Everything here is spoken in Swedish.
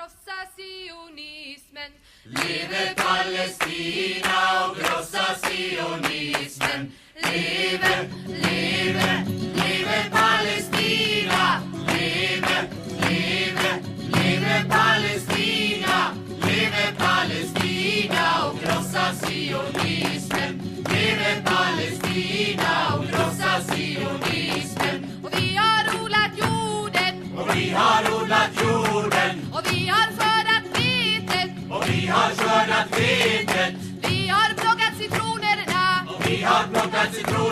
krossa sionismen. Leve Palestina och krossa sionismen. Leve, leve, leve Palestina. Leve, leve, leve Palestina. Leve Palestina och krossa sionismen. Leve Palestina och krossa sionismen. Och vi har odlat jorden. Och vi har odlat jorden. Och vi har skördat vetet. Och vi har skördat vetet. Vi har plockat citronerna. Och vi har plockat citronerna.